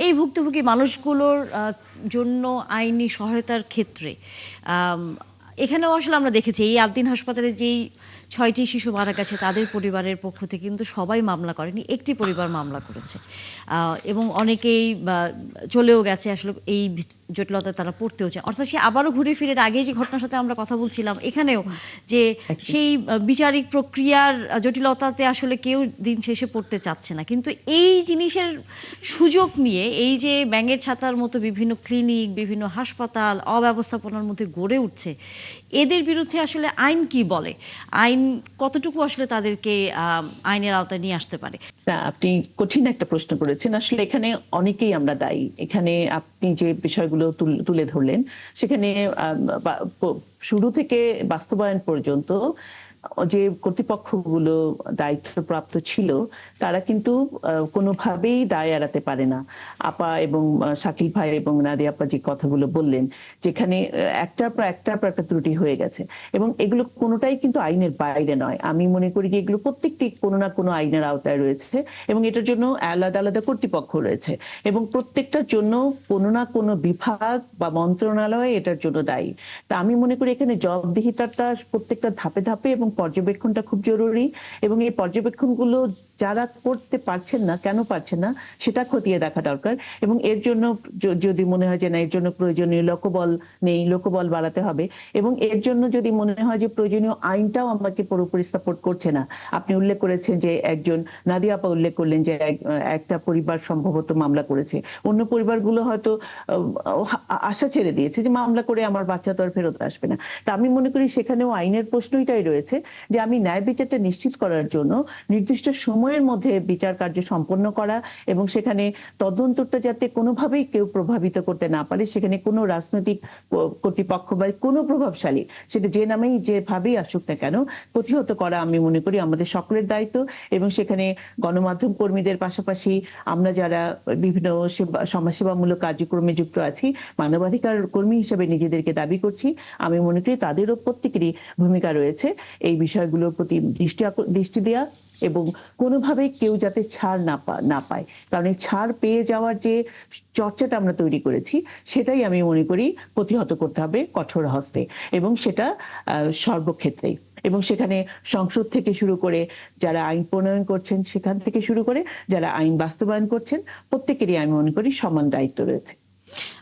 এই ভুক্তভোগী মানুষগুলোর জন্য আইনি সহায়তার ক্ষেত্রে আম, এখানেও আসলে আমরা দেখেছি এই আদ্দিন হাসপাতালে যেই 6টি শিশু মারা গেছে তাদের পরিবারের পক্ষ থেকে কিন্তু সবাই মামলা করেনি, একটি পরিবার মামলা করেছে। এবং অনেকেই চলেও গেছে আসলে এই জটিলতায় তারা পড়তেও চায়, অর্থাৎ সে আবারও ঘুরে ফিরে আগে যে ঘটনার সাথে আমরা কথা বলছিলাম এখানেও যে সেই বিচারিক প্রক্রিয়ার জটিলতাতে আসলে কেউ দিন শেষে পড়তে চাচ্ছে না। কিন্তু এই জিনিসের সুযোগ নিয়ে এই যে ব্যাঙের ছাতার মতো বিভিন্ন ক্লিনিক, বিভিন্ন হাসপাতাল অব্যবস্থাপনার মধ্যে গড়ে উঠছে, এদের বিরুদ্ধে আসলে আইন কি বলে, আইন কতটুকু আসলে তাদেরকে আইনের আওতায় নিয়ে আসতে পারে? আপনি কঠিন একটা প্রশ্ন করেছেন। আসলে এখানে অনেকেই আমরা দায়ী। এখানে আপনি যে বিষয়গুলো তুলে ধরলেন সেখানে শুরু থেকে বাস্তবায়ন পর্যন্ত যে কর্তৃপক্ষগুলো দায়িত্বপ্রাপ্ত ছিল তারা কিন্তু কোনোভাবেই দায় এড়াতে পারে না। আপা এবং শাকিল ভাই এবং নাদিয়া আপা যে কথাগুলো বললেন, যেখানে একটার পর একটা ত্রুটি হয়ে গেছে এবং এগুলো কোনোটাই কিন্তু আইনের বাইরে নয়। আমি মনে করি যে এগুলো প্রত্যেকটি কোনো না কোনো আইনের আওতায় রয়েছে এবং এটার জন্য আলাদা আলাদা কর্তৃপক্ষ রয়েছে এবং প্রত্যেকটার জন্য কোনো না কোনো বিভাগ বা মন্ত্রণালয় এটার জন্য দায়ী। তা আমি মনে করি এখানে জবাবদিহিতাটা প্রত্যেকটা ধাপে ধাপে এবং পর্যবেক্ষণটা খুব জরুরি এবং এই পর্যবেক্ষণগুলো যারা করতে পারছেন না, কেন পারছেন না সেটা খতিয়ে দেখা দরকার এবং এর জন্য যদি মনে হয় যে না এর জন্য প্রয়োজনীয় লোকবল নেই, লোকবল বাড়াতে হবে এবং এর জন্য যদি মনে হয় যে প্রয়োজনীয় আইনটাও আমাকে পুরোপুরি সাপোর্ট করছে না। আপনি উল্লেখ করেছেন যে একজন, নাদিয়া আপা উল্লেখ করলেন যে একটা পরিবার সম্ভবত মামলা করেছে, অন্য পরিবারগুলো হয়তো আশা ছেড়ে দিয়েছে যে মামলা করে আমার বাচ্চা তো আর ফেরত আসবে না। তা আমি মনে করি সেখানেও আইনের প্রশ্নটাই রয়েছে যে আমি ন্যায় বিচারটা নিশ্চিত করার জন্য নির্দিষ্ট সময়ের মধ্যে বিচার কার্য সম্পন্ন করা এবং সেখানে তদন্তটা যাতে কোনোভাবেই কেউ প্রভাবিত করতে না পারে, সেখানে কোনো রাজনৈতিক কর্তৃপক্ষ বা কোনো প্রভাবশালী সেটা যে নামেই যেভাবেই আসুক না কেন প্রতিহত করা আমি মনে করি আমাদের সকলের দায়িত্ব। এবং সেখানে গণমাধ্যম কর্মীদের পাশাপাশি আমরা যারা বিভিন্ন সমাজসেবামূলক কার্যক্রমে যুক্ত আছি, মানবাধিকার কর্মী হিসেবে নিজেদেরকে দাবি করছি, আমি মনে করি তাদেরও প্রত্যেকেরই ভূমিকা রয়েছে এই বিষয়গুলোর প্রতি দৃষ্টি দেওয়া এবং কোনোভাবে কেউ যাতে ছাড় না পায়। কারণ এই ছাড় পেয়ে যাওয়ার যে চর্চাটা আমরা তৈরি করেছি সেটাই আমি মনে করি প্রতিহত করতে হবে কঠোর হস্তে এবং সেটা সর্বক্ষেত্রেই। এবং সেখানে সংসদ থেকে শুরু করে যারা আইন প্রণয়ন করছেন সেখান থেকে শুরু করে যারা আইন বাস্তবায়ন করছেন প্রত্যেকেরই আমি মনে করি সমান দায়িত্ব রয়েছে।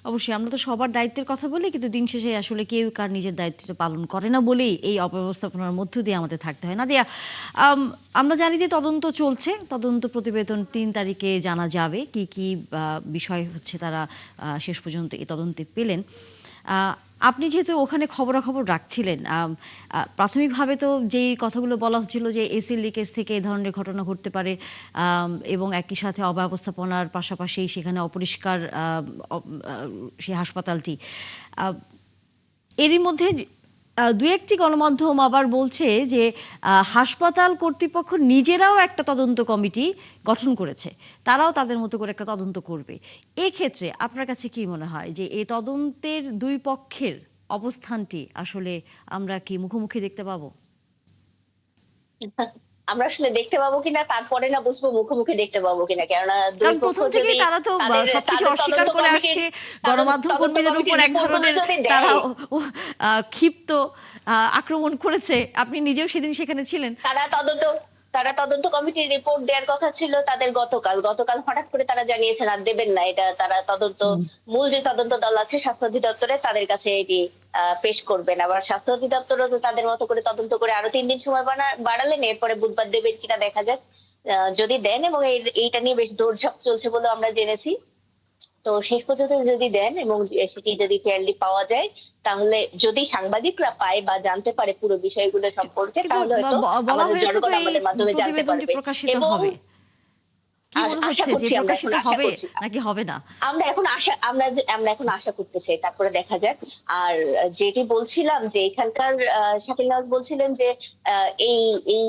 অবশ্যই আমরা তো সবার দায়িত্বের কথা বলি, কিন্তু দিন শেষে আসলে কেউ কার নিজের দায়িত্ব পালন করে না বলেই এই অব্যবস্থাপনার মধ্য দিয়ে আমাদের থাকতে হয়। নাদিয়া, আমরা জানি যে তদন্ত চলছে, তদন্ত প্রতিবেদন ৩ তারিখে জানা যাবে কি কি বিষয় হচ্ছে তারা শেষ পর্যন্ত এই তদন্তে পেলেন। আপনি যেহেতু ওখানে খবরাখবর রাখছিলেন, প্রাথমিকভাবে তো যেই কথাগুলো বলা হচ্ছিল যে এসিড লিকেজ থেকে এই ধরনের ঘটনা ঘটতে পারে এবং একই সাথে অব্যবস্থাপনার পাশাপাশি সেখানে অপরিষ্কার সেই হাসপাতালটি, এরই মধ্যে দু একটি গণমাধ্যম আবার বলছে যে হাসপাতাল কর্তৃপক্ষ নিজেরাও একটা তদন্ত কমিটি গঠন করেছে, তারাও তাদের মতো করে একটা তদন্ত করবে। এক্ষেত্রে আপনার কাছে কি মনে হয় যে এই তদন্তের দুই পক্ষের অবস্থানটি আসলে আমরা কি মুখোমুখি দেখতে পাবো? আমরা আসলে দেখতে পাবো কিনা তারপরে না বুঝবো মুখোমুখি দেখতে পাবো কিনা, কেননা দুই কারণ পক্ষ প্রথম যদি থেকেই তারা তো সবকিছু অস্বীকার করে আসছে, গণমাধ্যম তদন্ত কর্মীদের উপর কমিটির এক রিপোর্টগুলো ধরনের যদি তারা দেয়, ক্ষিপ্ত আক্রমণ করেছে। আপনি নিজেও সেদিন সেখানে ছিলেন। তারা তদন্ত কমিটির রিপোর্ট দেওয়ার কথা ছিল তাদের গতকাল হঠাৎ করে তারা জানিয়েছেন আর দেবেন না, এটা তারা মূল যে তদন্ত দল আছে স্বাস্থ্য অধিদপ্তরে তাদের কাছে এটি পেশ করবেন। আবার স্বাস্থ্য অধিদপ্তরও তো তাদের মতো করে তদন্ত করে আরো 3 দিন সময় বাড়ালেন, এরপরে বুধবার দেবেন কিনা দেখা যাক। যদি দেন, এবং এইটা নিয়ে বেশ দৌড়ঝাঁপ চলছে বলে আমরা জেনেছি, তো শেষ পর্যন্ত যদি দেন এবং সেটি যদি ফেয়ারলি পাওয়া যায়, তাহলে যদি সাংবাদিকরা পায় বা জানতে পারে পুরো বিষয়গুলো সম্পর্কে, কিন্তু তাহলে হয়তো বলা আমাদের হয়েছে তো জনগণ এই আমাদের মাধ্যমে জানতে প্রতিবেদনটি পারবে। প্রকাশিত এবং হবে, কি মনে আশা হচ্ছে যে করছি, প্রকাশিত হবে নাকি হবে না? আমরা এখন আশা করতে চাই, তারপরে দেখা যাক। আর যেটি বলছিলাম যে এখানকার শাকিল নাওয়াজ বলছিলেন যে এই এই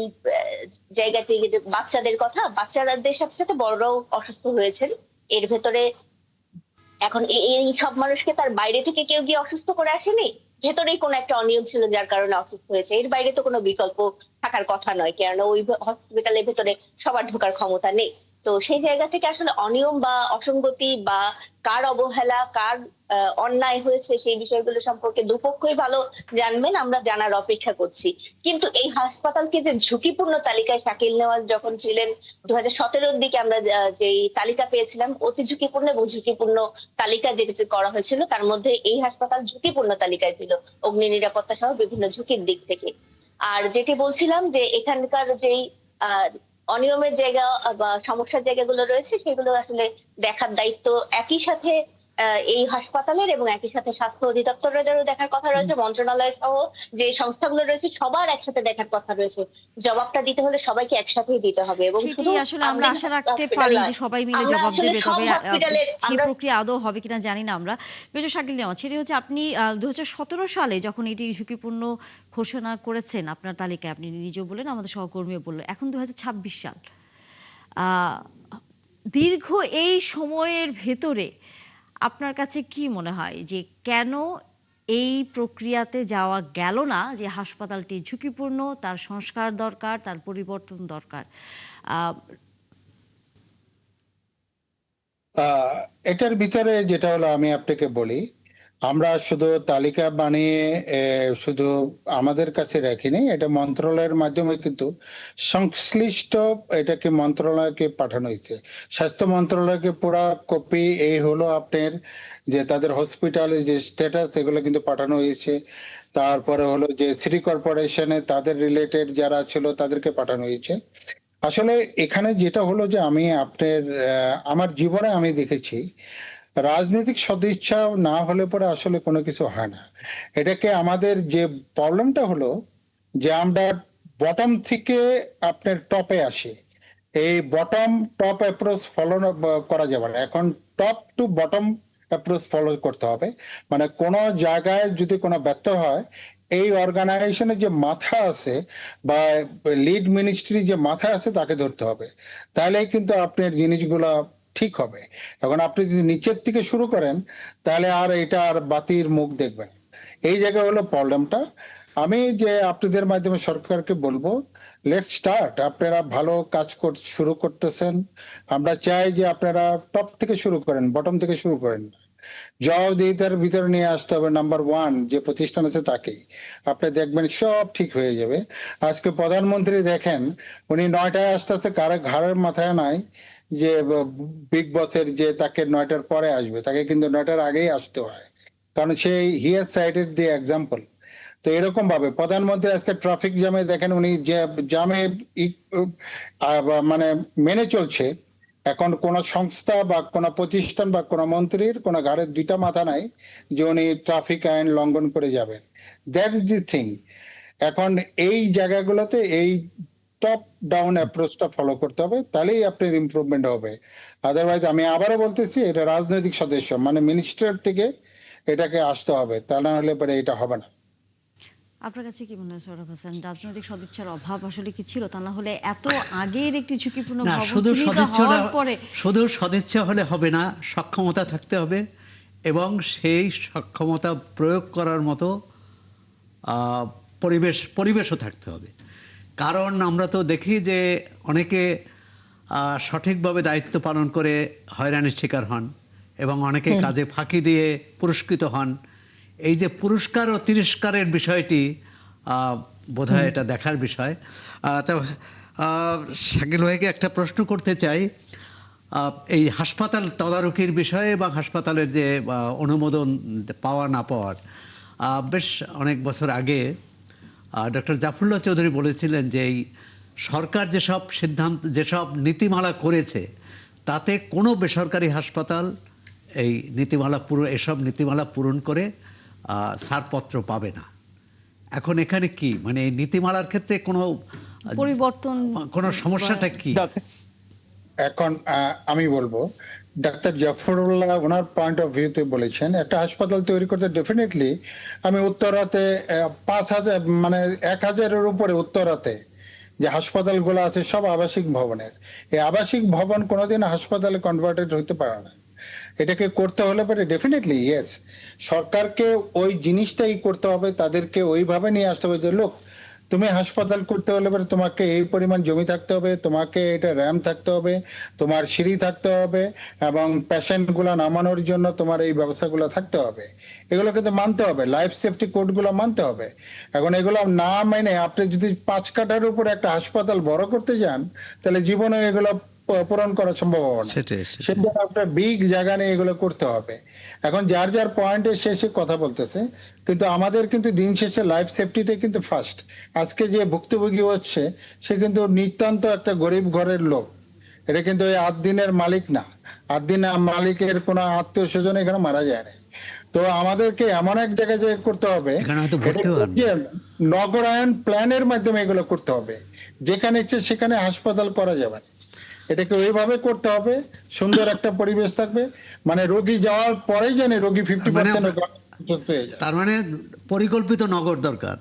জায়গাতে যে বাচ্চাদের কথা, বাচ্চাদের সাথে সাথে বড়রাও অসুস্থ হয়েছেন এর ভেতরে। এখন এই সব মানুষকে তার বাইরে থেকে কেউ গিয়ে অসুস্থ করে আসেনি, ভেতরেই কোনো একটা অনিয়ম ছিল যার কারণে অসুস্থ হয়েছে। এর বাইরে তো কোনো বিকল্প থাকার কথা নয়, কেননা ওই হসপিটালের ভেতরে সবার ঢোকার ক্ষমতা নেই। তো সেই জায়গা থেকে আসলে অনিয়ম বা অসঙ্গতি বা কার অবহেলা, কার অন্যায় হয়েছে সেই বিষয়গুলো সম্পর্কে দুপক্ষই ভালো জানবেন, আমরা জানার অপেক্ষা করছি। কিন্তু এই হাসপাতালকে যে ঝুঁকিপূর্ণ তালিকায় শাকিল নেওয়াজ যখন ছিলেন 2017-র দিকে আমরা যেই তালিকা পেয়েছিলাম, অতি ঝুঁকিপূর্ণ এবং ঝুঁকিপূর্ণ তালিকা যেটি করা হয়েছিল তার মধ্যে এই হাসপাতাল ঝুঁকিপূর্ণ তালিকায় ছিল অগ্নি নিরাপত্তা সহ বিভিন্ন ঝুঁকির দিক থেকে। আর যেটি বলছিলাম যে এখানকার যেই আহ অনিয়মের জায়গা বা সমস্যার জায়গাগুলো রয়েছে সেগুলো আসলে দেখার দায়িত্ব একই সাথে এই হাসপাতালের এবং একই সাথে স্বাস্থ্য অধিদপ্তরেরও দেখার কথা রয়েছে, মন্ত্রণালয় সহ যে সংস্থাগুলো রয়েছে সবার একসাথে দেখার কথা রয়েছে। জবাবটা দিতে হলে সবাইকে একসাথেই দিতে হবে এবং শুধু সেটি আসলে আমরা আশা রাখতে পারি যে সবাই মিলে আমরা জবাব আসলে দেবে, সব তবে হসপিটালের সেই আমরা প্রক্রিয়া আদৌ হবে কিনা জানি না আমরা। মেজর শাকিল নেওয়াজ, সেটি হচ্ছে আপনি 2017 সালে যখন এটি ঝুঁকিপূর্ণ ঘোষণা করেছেন আপনার তালিকায়, আপনি নিজেও বললেন, আমাদের সহকর্মীও বললেন, এখন 2026 সাল। আহ, দীর্ঘ এই সময়ের ভেতরে আপনার কাছে কি মনে হয় যে কেন এই প্রক্রিয়াতে যাওয়া গেল না, যে হাসপাতালটি ঝুঁকিপূর্ণ, তার সংস্কার দরকার, তার পরিবর্তন দরকার? আহ, আহ, এটার ভিতরে যেটা হলো, আমি আপনাকে বলি, আমরা শুধু তালিকা বানিয়ে শুধু আমাদের কাছে রাখিনি, এটা মন্ত্রণালয়ের মাধ্যমে কিন্তু সংশ্লিষ্ট এটাকে মন্ত্রণালয়কে পাঠানো হয়েছে। স্বাস্থ্য মন্ত্রণালয়কে পুরা কপি এই হলো আপনার যে তাদের হসপিটালের যে স্ট্যাটাস, এগুলো কিন্তু পাঠানো হয়েছে। তারপরে হলো যে সিটি কর্পোরেশনে তাদের রিলেটেড যারা ছিল তাদেরকে পাঠানো হয়েছে। আসলে এখানে যেটা হলো যে আমি আপনার আমার জীবনে আমি দেখেছি রাজনৈতিক সদিচ্ছা না হলে পরে আসলে কোনো কিছু হয় না। এটাকে আমাদের যে প্রবলেমটা হলো যে আমরা বটম থেকে আপনার টপে আসি, এই বটম টপ অ্যাপ্রোচ ফলো করা যাবে না। এখন top to bottom approach follow করতে হবে। মানে কোনো জায়গায় যদি কোনো ব্যর্থ হয়, এই অর্গানাইজেশনের যে মাথা আছে বা লিড মিনিস্ট্রি যে মাথা আছে তাকে ধরতে হবে, তাহলে কিন্তু আপনার জিনিসগুলা ঠিক হবে। এখন আপনি যদি নিচের থেকে শুরু করেন তাহলে আর এটা আর বাতির মুখ দেখবেন। এই জায়গায় হলো প্রবলেমটা। আমি যে আপনাদের মাধ্যমে সরকারকে বলবো, লেটস স্টার্ট। আপনারা ভালো কাজ শুরু করতেছেন, আমরা চাই যে আপনারা টপ থেকে শুরু করেন, বটম থেকে শুরু করেন। জবাবদিহিতার ভিতরে নিয়ে আসতে হবে নাম্বার ওয়ান যে প্রতিষ্ঠান আছে তাকেই। আপনি দেখবেন সব ঠিক হয়ে যাবে। আজকে প্রধানমন্ত্রী দেখেন, উনি 9টায় আসতেছে, কারো ঘাড়ের মাথায় নাই যে বিগ বসের যে তাকে 9টার পরে আসবে, তাকে কিন্তু 9টার আগেই আসতে হয়, কারণ সেই he has cited the example. তো এরকম ভাবে প্রধানমন্ত্রী আজকে ট্রাফিক জ্যামে দেখেন উনি যে জ্যামে মানে মেনে চলছে। এখন কোন সংস্থা বা কোন প্রতিষ্ঠান বা কোন মন্ত্রীর কোন ঘাড়ের দুইটা মাথা নাই যে উনি ট্রাফিক আইন লঙ্ঘন করে যাবেন। That's the thing. এখন এই জায়গাগুলোতে এই টপ ডাউন অ্যাপ্রোচটা ফলো করতে হবে, তাহলেই আপনার ইমপ্রুভমেন্ট হবে। আদারওয়াইজ আমি আবারও বলতেছি, এটা রাজনৈতিক সদস্য মানে মিনিস্টার থেকে এটাকে আসতে হবে, তা না হলে পরে এটা হবে না। আপনার কাছে কি মনে হয় সোহরাব হাসান, রাজনৈতিক সদিচ্ছার অভাব আসলে কি ছিল? তা না হলে এত আগের একটি ঝুঁকিপূর্ণ না, ভবন শুধু চিহ্নিত সদিচ্ছা হওয়ার পরে শুধু সদিচ্ছা হলে হবে না, সক্ষমতা থাকতে হবে এবং সেই সক্ষমতা প্রয়োগ করার মতো পরিবেশও থাকতে হবে। কারণ আমরা তো দেখি যে অনেকে সঠিকভাবে দায়িত্ব পালন করে হয়রানির শিকার হন এবং অনেকে কাজে ফাঁকি দিয়ে পুরস্কৃত হন। এই যে পুরস্কার ও তিরস্কারের বিষয়টি বোধহয় এটা দেখার বিষয়। তো শাকিল ভাইকে একটা প্রশ্ন করতে চাই, এই হাসপাতাল তদারকির বিষয়ে এবং হাসপাতালের যে অনুমোদন পাওয়া না পাওয়ার, বেশ অনেক বছর আগে ডক্টর জাফরুল্লাহ চৌধুরী বলেছিলেন যে এই সরকার যেসব সিদ্ধান্ত, যেসব নীতিমালা করেছে, তাতে কোনো বেসরকারি হাসপাতাল এই এসব নীতিমালা পূরণ করে ছাড়পত্র পাবে না। এখন এখানে কি মানে এই নীতিমালার ক্ষেত্রে কোনো পরিবর্তন, কোনো সমস্যাটা কি? এখন আমি বলবো, doctor Zafrullah owner point of ভিউতে বলেছেন একটা হাসপাতাল তৈরি করতে ডেফিনেটলি আমি উত্তরাতে 5,000 মানে 1,000-এর উপরে উত্তরাতে যে হাসপাতালগুলো আছে সব আবাসিক ভবনের। এই আবাসিক ভবন কোনোদিন হাসপাতালে কনভার্টেড হতে পারে না। এটাকে করতে হলে পরে ডেফিনেটলি ইয়েস, সরকারকে ওই জিনিসটাই করতে হবে, তাদেরকে ওইভাবে নিয়ে আসতে হবে যে লোক তুমি হাসপাতাল করতে হলে পরে তোমাকে এই পরিমাণ জমি থাকতে হবে, তোমাকে এটা র্যাম থাকতে হবে, তোমার সিঁড়ি থাকতে হবে, এবং পেশেন্ট গুলা নামানোর জন্য তোমার এই ব্যবস্থাগুলো থাকতে হবে। এগুলো কিন্তু মানতে হবে, লাইফ সেফটি কোড গুলো মানতে হবে। এখন এগুলো না মেনে আপনি যদি 5 কাঠার উপর একটা হাসপাতাল বড় করতে যান, তাহলে জীবনে এগুলো পূরণ করা সম্ভব হবে না। সেটাই। সেটা আপনার বিগ জায়গা নিয়ে এগুলো করতে হবে। এখন যার যার পয়েন্টের শেষে কথা বলতেছে, কিন্তু আমাদের কিন্তু দিন শেষে লাইফ সেফটিটা কিন্তু ফার্স্ট। আজকে যে ভুক্তভোগী হচ্ছে সে কিন্তু নিতান্ত একটা গরিব ঘরের লোক, এটা কিন্তু ওই 8 দিনের মালিক না। 8 দিন মালিকের কোনো আত্মীয় স্বজন এখানে মারা যায় না। তো আমাদেরকে এমন এক জায়গায় যে করতে হবে, এখানে হয়তো এটা ভর্তিও হন না। নগরায়ণ প্ল্যানের মাধ্যমে এগুলো করতে হবে। যেখানে ইচ্ছে সেখানে হাসপাতাল করা যাবে না, এটাকে ওইভাবে করতে হবে। সুন্দর একটা পরিবেশ থাকবে, মানে রোগী যাওয়ার পরেই জানে রোগী 50% পেয়ে যায়। তার মানে পরিকল্পিত নগর দরকার,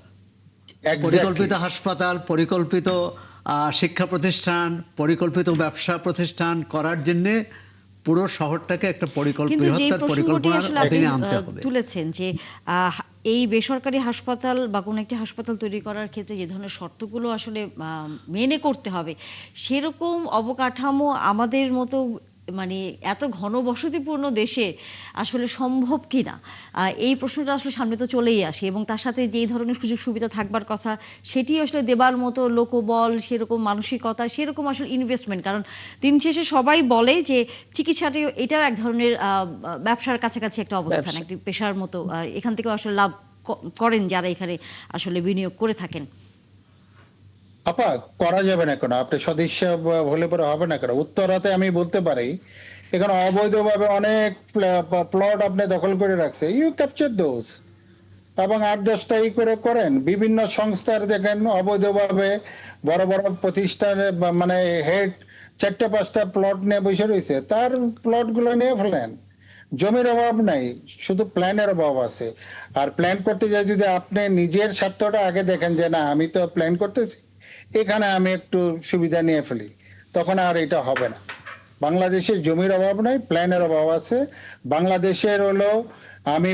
পরিকল্পিত হাসপাতাল, পরিকল্পিত শিক্ষা প্রতিষ্ঠান, পরিকল্পিত ব্যবসা প্রতিষ্ঠান করার জন্য পুরো শহরটাকে একটা কিন্তু যে বৃহত্তর প্রসঙ্গটি পরিকল্পনার আসলে আপনি অধীনে আনতে হবে। তুলেছেন যে এই বেসরকারি হাসপাতাল বা কোনো একটি হাসপাতাল তৈরি করার ক্ষেত্রে যে ধরনের শর্তগুলো আসলে মেনে করতে হবে, সেরকম অবকাঠামো আমাদের মতো মানে এত ঘনবসতিপূর্ণ দেশে আসলে সম্ভব কিনা, এই প্রশ্নটা আসলে সামনে তো চলেই আসে। এবং তার সাথে যেই ধরনের সুযোগ সুবিধা থাকবার কথা সেটি আসলে দেবার মতো লোকবল, সেরকম মানসিকতা, সেরকম আসলে ইনভেস্টমেন্ট। কারণ দিন শেষে সবাই বলে যে চিকিৎসাটি এটাও এক ধরনের ব্যবসার কাছাকাছি একটা অবস্থান, একটি পেশার মতো। এখান থেকে আসলে লাভ করেন যারা এখানে আসলে বিনিয়োগ করে থাকেন। আপা করা যাবে না কেন? আপনি সদস্য হলে পরে হবে না কেন? উত্তরাতে আমি বলতে পারি এখানে অবৈধভাবে অনেক প্লট আপনি দখল করে রাখছে, ইউ ক্যাপচার দোজ, এবং 8-10টা করে করেন। বিভিন্ন সংস্থার দেখেন অবৈধভাবে বড় বড় প্রতিষ্ঠানের মানে হেড 4টা-5টা প্লট নিয়ে বসে রয়েছে, তার প্লট গুলো নিয়ে ফেলেন। জমির অভাব নাই, শুধু প্ল্যানের অভাব আছে। আর প্ল্যান করতে যাই যদি আপনি নিজের স্বার্থটা আগে দেখেন যে না আমি তো প্ল্যান করতেছি, এখানে আমি একটু সুবিধা নিয়ে ফেলি, তখন আর এটা হবে না। বাংলাদেশের জমির অভাব নাই, প্ল্যানের অভাব আছে। বাংলাদেশের হলো আমি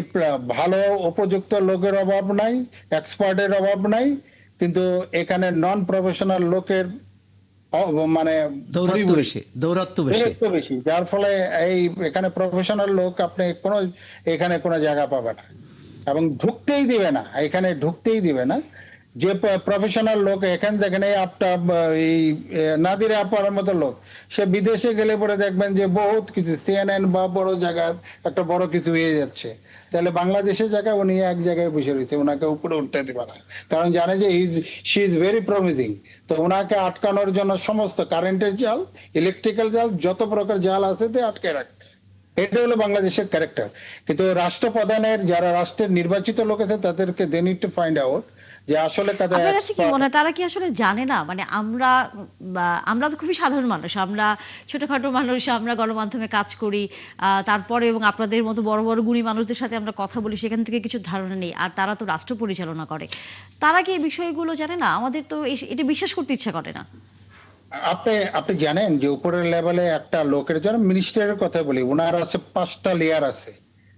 ভালো উপযুক্ত লোকের অভাব নাই, এক্সপার্টের অভাব নাই, কিন্তু এখানে নন প্রফেশনাল লোকের মানে দৌরাত্ম্য বেশি, যার ফলে এই এখানে প্রফেশনাল লোক আপনি এখানে কোনো জায়গা পাবে না, এবং ঢুকতেই দিবে না, এখানে ঢুকতেই দিবে না। যে প্রফেশনাল লোক এখানে দেখেন এই এই নাদিরা আপার মতো লোক, সে বিদেশে গেলে পরে দেখবেন যে বহুত কিছু সিএনএন বা বড় জায়গার একটা বড় কিছু হয়ে যাচ্ছে, তাহলে বাংলাদেশের জায়গায় উনি এক জায়গায় বসে রয়েছে, ওনাকে উপরে উঠতে দিবে না, কারণ জানে যে শি ইজ ভেরি প্রমিজিং। তো ওনাকে আটকানোর জন্য সমস্ত কারেন্টের জাল, ইলেকট্রিক্যাল জাল, যত প্রকার জাল আছে তে আটকে রাখে। এটা হলো বাংলাদেশের ক্যারেক্টার। কিন্তু রাষ্ট্রপ্রধানের যারা রাষ্ট্রের নির্বাচিত লোক আছে তাদেরকে they need to find out যে আসলে তাদের আপনার কাছে কি মনে হয় তারা কি আসলে জানে না? মানে আমরা তো খুবই সাধারণ মানুষ, আমরা ছোটখাটো মানুষ, আমরা গণমাধ্যমে কাজ করি, তারপরে এবং আপনাদের মতো বড় বড় গুণী মানুষদের সাথে আমরা কথা বলি, সেখান থেকে কিছু ধারণা নেই। আর তারা তো রাষ্ট্র পরিচালনা করে, তারা কি এই বিষয়গুলো জানে না? আমাদের তো এটা বিশ্বাস করতে ইচ্ছা করে না। আপনি জানেন যে উপরের লেভেলে একটা লোকের জন্য মিনিস্টারের কথা বলি, ওনার আছে 5টা লেয়ার আছে।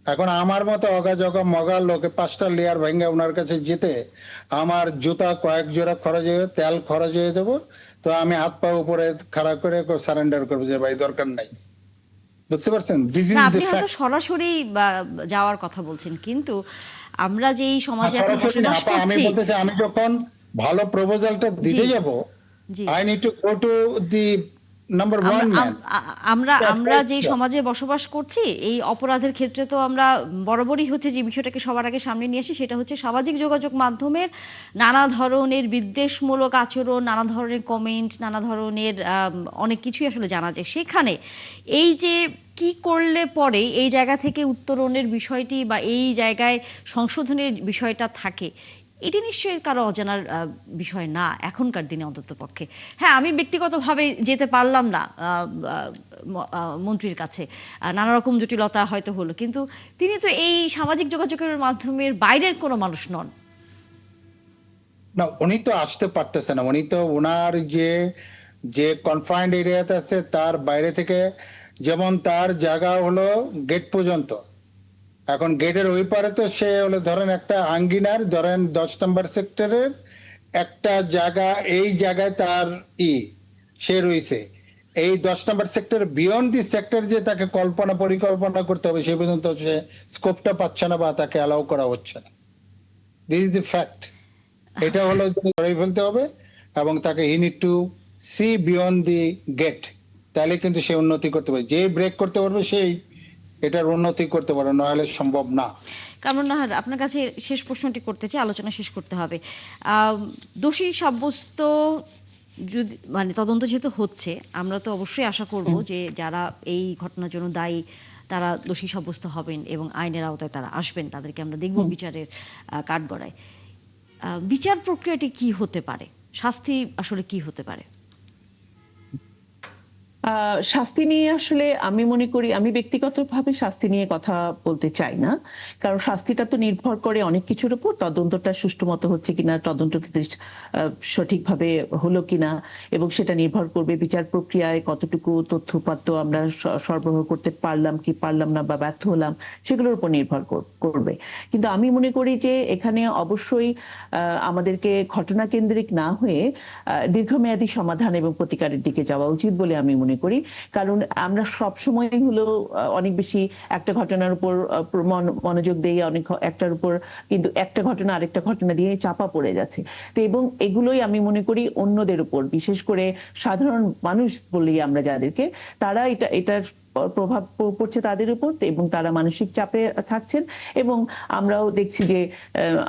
এখন আমার মতো অগাজগা মগা লোকে 5টা লেয়ার ভেঙে ওনার কাছে যেতে আমার জুতা কয়েক জোড়া খরচ হয়ে, তেল খরচ হয়ে যাব। তো আমি হাত পা উপরে খাড়া করে সারেন্ডার করবো যে ভাই দরকার নাই। বুঝতে পারছেন? দিস ইজ দ্য আপনি হয়তো ফ্যাক্ট। সরাসরি যাওয়ার কথা বলছেন, কিন্তু আমরা যেই সমাজে এখন বসবাস আমি করছি। বলতেছি আমি যখন ভালো প্রপোজালটা দিতে যাব, জি। I need to go to the number 1 man. আমরা যে সমাজে বসবাস করছি, এই অপরাধের ক্ষেত্রে তো আমরা বরাবরই হচ্ছে যে বিষয়টাকে সবার আগে সামনে নিয়ে আসি, সেটা হচ্ছে সামাজিক যোগাযোগ মাধ্যমের নানা ধরনের বিদ্বেষমূলক আচরণ, নানা ধরনের কমেন্ট, নানা ধরনের অনেক কিছুই আসলে জানা যায় সেখানে। এই যে কি করলে পরে এই জায়গা থেকে উত্তরণের বিষয়টি বা এই জায়গায় সংশোধনের বিষয়টা থাকে, এটি নিশ্চয়ই কারো অজানার বিষয় না এখনকার দিনে অন্তত পক্ষে। হ্যাঁ, আমি ব্যক্তিগতভাবে যেতে পারলাম না মন্ত্রীর কাছে, নানা রকম জটিলতা হয়তো হলো, কিন্তু তিনি তো এই সামাজিক যোগাযোগের মাধ্যমের বাইরের কোনো মানুষ নন। না, উনি তো আসতে পারতেছে না, উনি তো ওনার যে যে কনফাইন্ড এরিয়াতে আছে তার বাইরে থেকে, যেমন তার জায়গা হলো গেট পর্যন্ত। এখন গেটের ওই পারে তো সে হলো ধরেন একটা আঙ্গিনার, ধরেন 10 নম্বর সেক্টরের একটা জায়গা, এই জায়গায় তার সে রয়েছে, এই 10 নম্বর সেক্টর বিয়ন্ড দি সেক্টর যে তাকে পরিকল্পনা করতে হবে, সে পর্যন্ত সে স্কোপটা পাচ্ছে না বা তাকে অ্যালাউ করা হচ্ছে না। This is the fact. এটা হলো ধরে ফেলতে হবে এবং তাকে he need to see beyond the gate, তাহলে কিন্তু সে উন্নতি করতে পারবে। যে ব্রেক করতে পারবে সেই এটার উন্নতি করতে পারবে, নইলে সম্ভব না। কামরুন নাহার, আপনার কাছে শেষ প্রশ্নটি করতে চাই, আলোচনা শেষ করতে হবে। দোষী সাব্যস্ত যদি মানে তদন্ত যেহেতু হচ্ছে, আমরা তো অবশ্যই আশা করব যে যারা এই ঘটনার জন্য দায়ী তারা দোষী সাব্যস্ত হবেন এবং আইনের আওতায় তারা আসবেন, তাদেরকে আমরা দেখব বিচারের কাঠগড়ায়। বিচার প্রক্রিয়াটি কি হতে পারে, শাস্তি আসলে কি হতে পারে? শাস্তি নিয়ে আসলে আমি মনে করি, আমি ব্যক্তিগতভাবে শাস্তি নিয়ে কথা বলতে চাই না, কারণ শাস্তিটা তো নির্ভর করে অনেক কিছুর উপর। তদন্তটা সুষ্ঠু মতো হচ্ছে কিনা, তদন্ত সঠিকভাবে হলো কিনা, এবং সেটা নির্ভর করবে বিচার প্রক্রিয়ায় কতটুকু তথ্যপাত্র আমরা সরবরাহ করতে পারলাম কি পারলাম না বা ব্যর্থ হলাম, সেগুলোর উপর নির্ভর করবে। কিন্তু আমি মনে করি যে এখানে অবশ্যই আমাদেরকে ঘটনা কেন্দ্রিক না হয়ে দীর্ঘমেয়াদী সমাধান এবং প্রতিকারের দিকে যাওয়া উচিত বলে আমি মনে করি। কারণ আমরা সব সময় হলো অনেক বেশি একটা ঘটনার উপর মনোযোগ দিয়ে অনেক একটার উপর, কিন্তু একটা ঘটনা আরেকটা ঘটনা দিয়ে চাপা পড়ে যাচ্ছে। তো এবং এগুলোই আমি মনে করি অন্যদের উপর, বিশেষ করে সাধারণ মানুষ বলি আমরা যাদেরকে, তারা এটার প্রভাব পড়ছে তাদের উপর, এবং তারা মানসিক চাপে থাকছেন। এবং আমরাও দেখছি যে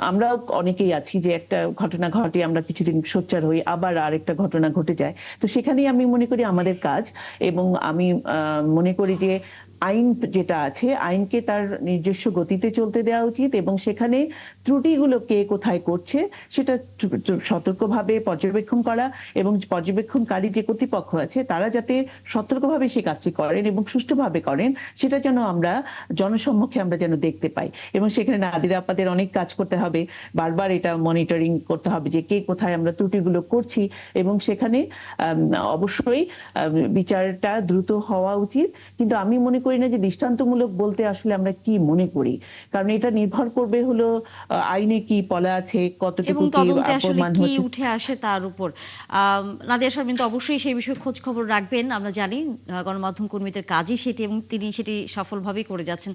আমরাও অনেকেই আছি যে একটা ঘটনা ঘটে, আমরা কিছুদিন সোচ্চার হই, আবার আরেকটা ঘটনা ঘটে যায়। তো সেখানেই আমি মনে করি আমাদের কাজ, এবং আমি মনে করি যে আইন যেটা আছে, আইনকে তার নিজস্ব গতিতে চলতে দেওয়া উচিত, এবং সেখানে ত্রুটিগুলো কে কোথায় করছে সেটা সতর্কভাবে পর্যবেক্ষণ করা, এবং পর্যবেক্ষণকারী যে কর্তৃপক্ষ আছে তারা যাতে সতর্কভাবে সে কাজটি করেন এবং সুষ্ঠুভাবে করেন, সেটা যেন আমরা জনসম্মুখে আমরা যেন দেখতে পাই। এবং সেখানে নাদিরা আপাদের অনেক কাজ করতে হবে, বারবার এটা মনিটরিং করতে হবে যে কে কোথায় আমরা ত্রুটিগুলো করছি, এবং সেখানে অবশ্যই বিচারটা দ্রুত হওয়া উচিত। কিন্তু আমি মনে করি না যে দৃষ্টান্তমূলক বলতে আসলে আমরা কি মনে করি, কারণ এটা নির্ভর করবে হলো আইনে কি বলা আছে, এবং কতটুকু কি তদন্তে আসলে অপমান কি হচ্ছে। উঠে আসে তার উপর। নাদিয়া শারমিন তো অবশ্যই সেই বিষয়ে খোঁজ খবর রাখবেন, আমরা জানি গণমাধ্যম কর্মীদের কাজই সেটি এবং তিনি সেটি সফলভাবেই করে যাচ্ছেন।